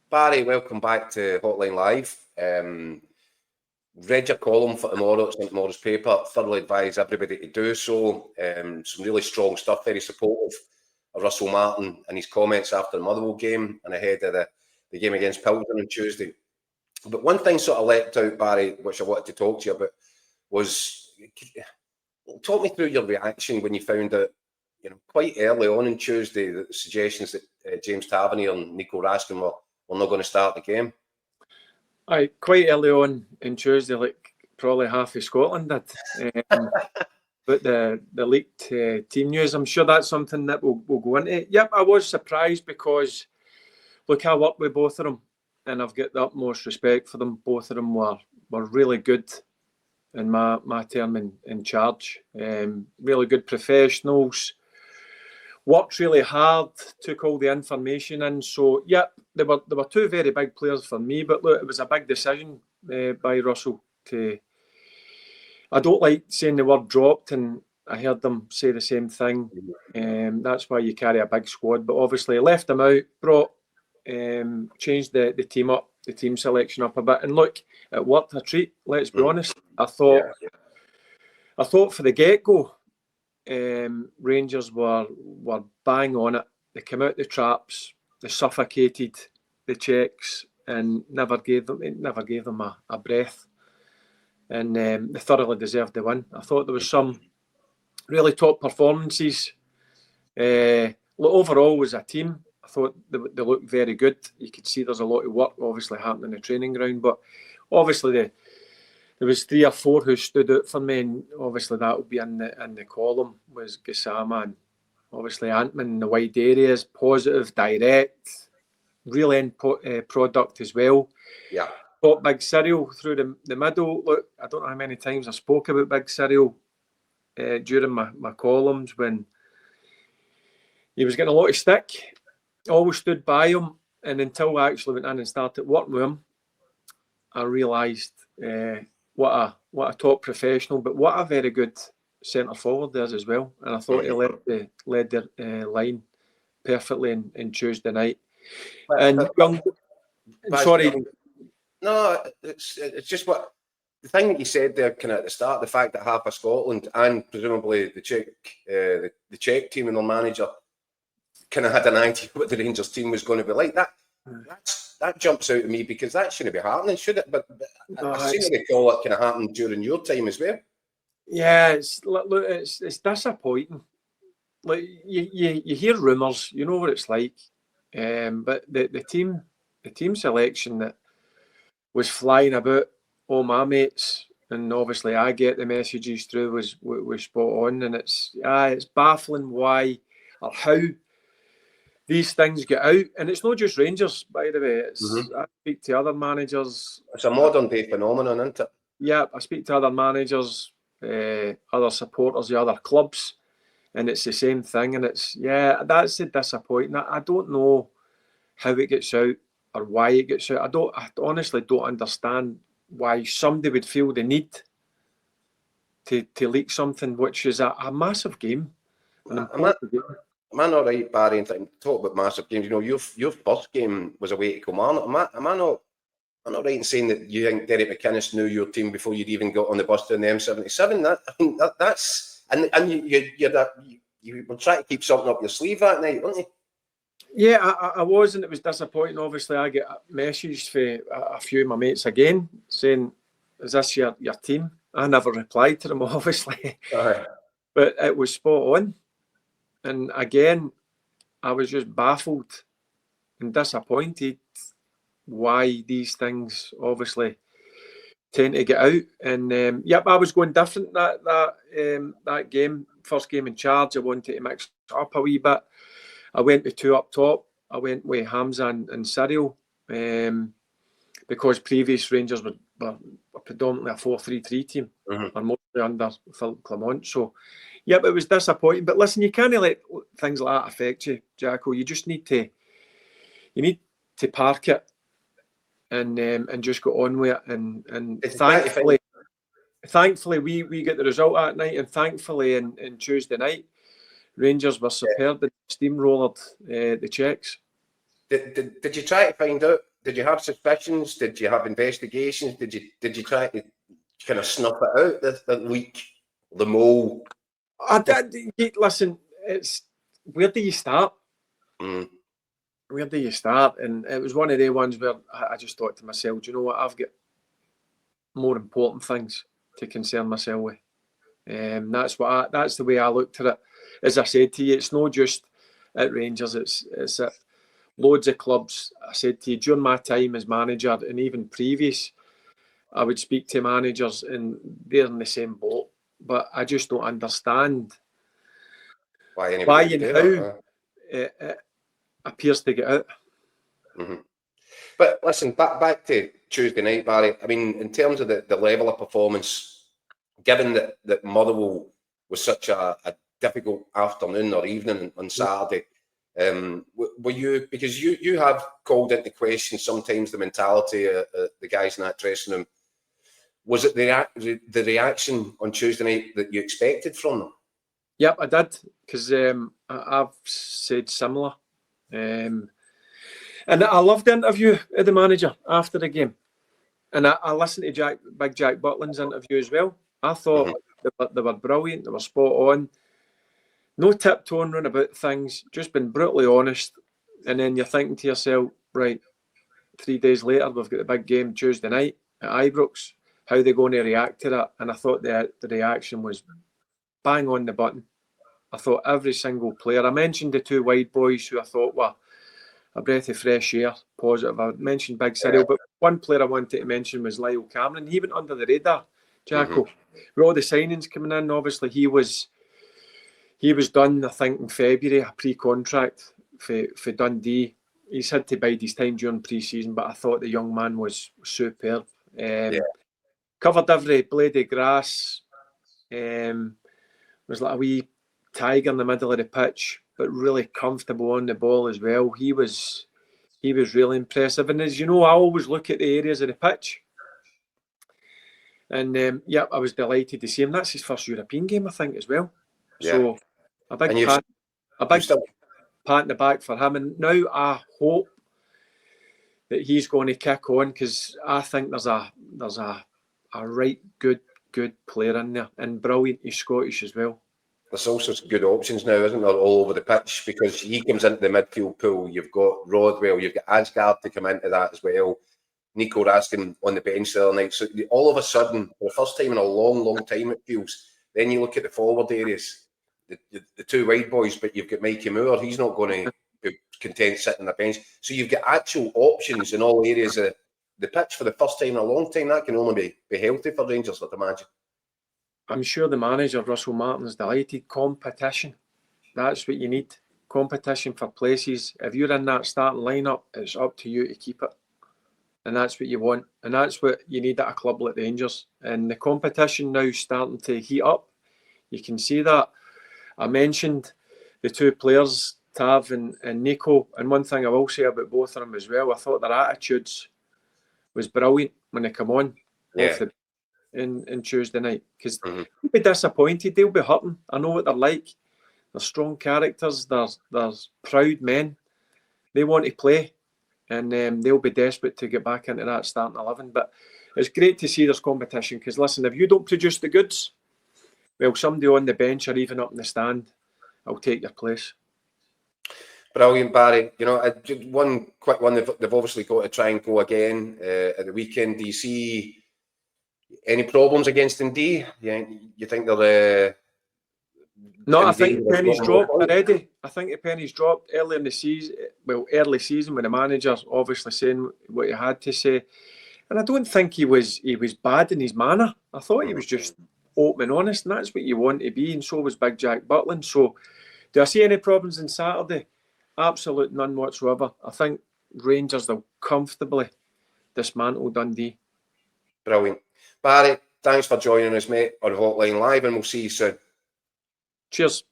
Barry, welcome back to Hotline Live. Read your column for tomorrow at St Mirren's paper. Thoroughly advise everybody to do so. Some really strong stuff, very supportive of Russell Martin and his comments after the Motherwell game and ahead of the game against Pilsen on Tuesday. But one thing sort of leapt out, Barry, which I wanted to talk to you about, was talk me through your reaction when you found out, quite early on Tuesday, the suggestions that James Tavernier and Nico Raskin were not going to start the game. Quite early on in Tuesday, like probably half of Scotland did. But the leaked team news, I'm sure that's something that we'll go into. Yep, I was surprised because, look, I worked with both of them and I've got the utmost respect for them. Both of them were really good in my term in charge. Really good professionals. Worked really hard, took all the information in. So, yep, there were two very big players for me, but look, it was a big decision by Russell to... I don't like saying the word dropped, and I heard them say the same thing. That's why you carry a big squad, but obviously left them out, changed the team up, the team selection up a bit, and look, it worked a treat, let's be honest. I thought for the get-go, Rangers were bang on it. They came out the traps, they suffocated the Czechs and never gave them a breath. And they thoroughly deserved the win. I thought there was some really top performances. Overall, as a team, I thought they looked very good. You could see there's a lot of work obviously happening in the training ground, but obviously there was 3 or 4 who stood out for me, and obviously that will be in the column, was Gassama and obviously Antman in the wide areas, positive, direct, real end product as well. Yeah. Got Big Cyril through the middle. Look, I don't know how many times I spoke about Big Cyril during my columns when he was getting a lot of stick. Always stood by him, and until I actually went in and started working with him, I realised what a top professional, but what a very good centre forward there as well. And I thought he led the line perfectly in Tuesday night. And no, it's just what the thing that you said there, kind of at the start, the fact that half of Scotland and presumably the Czech team and their manager kind of had an idea what the Rangers team was going to be like. That jumps out at me because that shouldn't be happening, should it? But I seem to recall it kind of happened during your time as well. Yeah, it's disappointing. Like you hear rumours, you know what it's like. But the team selection that was flying about all my mates, and obviously I get the messages through, was spot on, and it's baffling why or how these things get out. And it's not just Rangers, by the way. I speak to other managers. It's a modern day phenomenon, isn't it? Yeah, I speak to other managers, other supporters of other clubs, and it's the same thing. And that's the disappointing. I don't know how it gets out or why it gets out. I honestly don't understand why somebody would feel the need to leak something which is a massive game. Am I not right, Barry, and talk about massive games? Your first game was away to Kilmarnock. Am I not right in saying that you think Derek McInnes knew your team before you'd even got on the bus down the M77? That's you were trying to keep something up your sleeve that night, weren't you? Yeah, I was, and it was disappointing. Obviously, I get a message from a few of my mates again saying, "Is this your team?" I never replied to them, obviously, but it was spot on. And again, I was just baffled and disappointed why these things obviously tend to get out. And I was going different that game, first game in charge. I wanted to mix it up a wee bit. I went with 2 up top. I went with Hamza and Cyril because previous Rangers were predominantly a 4-3-3 team, or mostly under Philip Clement. So, it was disappointing. But listen, you can't let things like that affect you, Jacko. You just need to park it and just go on with it. And thankfully, we get the result that night, and thankfully in Tuesday night, Rangers were superb and steamrollered the Czechs. Did you try to find out Did you have suspicions? Did you have investigations? Did you try to kind of snuff it out, the leak, the mole? Listen, it's where do you start? Mm. Where do you start? And it was one of the ones where I just thought to myself, do you know what? I've got more important things to concern myself with. That's the way I looked at it. As I said to you, it's not just at Rangers, it's at loads of clubs. I said to you, during my time as manager and even previous, I would speak to managers and they're in the same boat. But I just don't understand why and how it appears to get out. Mm-hmm. But listen, back to Tuesday night, Barry. I mean, in terms of the level of performance, given that Motherwell was such a difficult afternoon or evening on Saturday, were you, because you have called into question sometimes the mentality of the guys in that dressing room, was it the reaction on Tuesday night that you expected from them? Yep, I did, because I've said similar. And I loved the interview of the manager after the game. And I listened to Big Jack Butland's interview as well. I thought they were brilliant, they were spot on. No tiptoeing around about things, just been brutally honest. And then you're thinking to yourself, right, 3 days later, we've got the big game Tuesday night at Ibrox. How are they going to react to that? And I thought the reaction was bang on the button. I thought every single player, I mentioned the two wide boys who I thought were a breath of fresh air, positive. I mentioned Big Cyril, but one player I wanted to mention was Lyle Cameron. He went under the radar, Jacko. With all the signings coming in, obviously he was done, I think, in February, a pre-contract for Dundee. He's had to bide his time during pre-season, but I thought the young man was superb. Covered every blade of grass. Was like a wee tiger in the middle of the pitch, but really comfortable on the ball as well. He was really impressive. And as you know, I always look at the areas of the pitch. And I was delighted to see him. That's his first European game, I think, as well. Yeah. So a big pat in the back for him. And now I hope that he's going to kick on, because I think there's a right good player in there, and brilliant. He's Scottish as well. There's also some good options now, isn't there, all over the pitch, because he comes into the midfield pool. You've got Rodwell, you've got Asgard to come into that as well. Nico Raskin on the bench the other night. So all of a sudden, for the first time in a long time, it feels, then you look at the forward areas, the two wide boys, but you've got Mikey Moore. He's not going to be content sitting on the bench. So you've got actual options in all areas of the pitch for the first time in a long time. That can only be healthy for Rangers, I'd imagine. I'm sure the manager, Russell Martin's delighted. Competition. That's what you need. Competition for places. If you're in that starting lineup, it's up to you to keep it. And that's what you want. And that's what you need at a club like Rangers. And the competition now starting to heat up. You can see that. I mentioned the two players, Tav and Nico. And one thing I will say about both of them as well, I thought their attitudes was brilliant when they come on. Yeah. In Tuesday night, because they'll be disappointed, they'll be hurting. I know what they're like. They're strong characters, they're proud men. They want to play, and they'll be desperate to get back into that starting 11. But it's great to see there's competition, because listen, if you don't produce the goods, well, somebody on the bench or even up in the stand will take your place. Brilliant, Barry. You know, one quick one, they've obviously got to try and go again at the weekend. Do you see any problems against Dundee? You think they're... No, I think the penny's dropped already. I think the penny's dropped early in the season. Well, early season, when the manager's obviously saying what he had to say. And I don't think he was bad in his manner. I thought he was just open and honest, and that's what you want to be, and so was Big Jack Butland. So, do I see any problems on Saturday? Absolute none whatsoever. I think Rangers will comfortably dismantle Dundee. Brilliant. Barry, thanks for joining us, mate, on Hotline Live, and we'll see you soon. Cheers.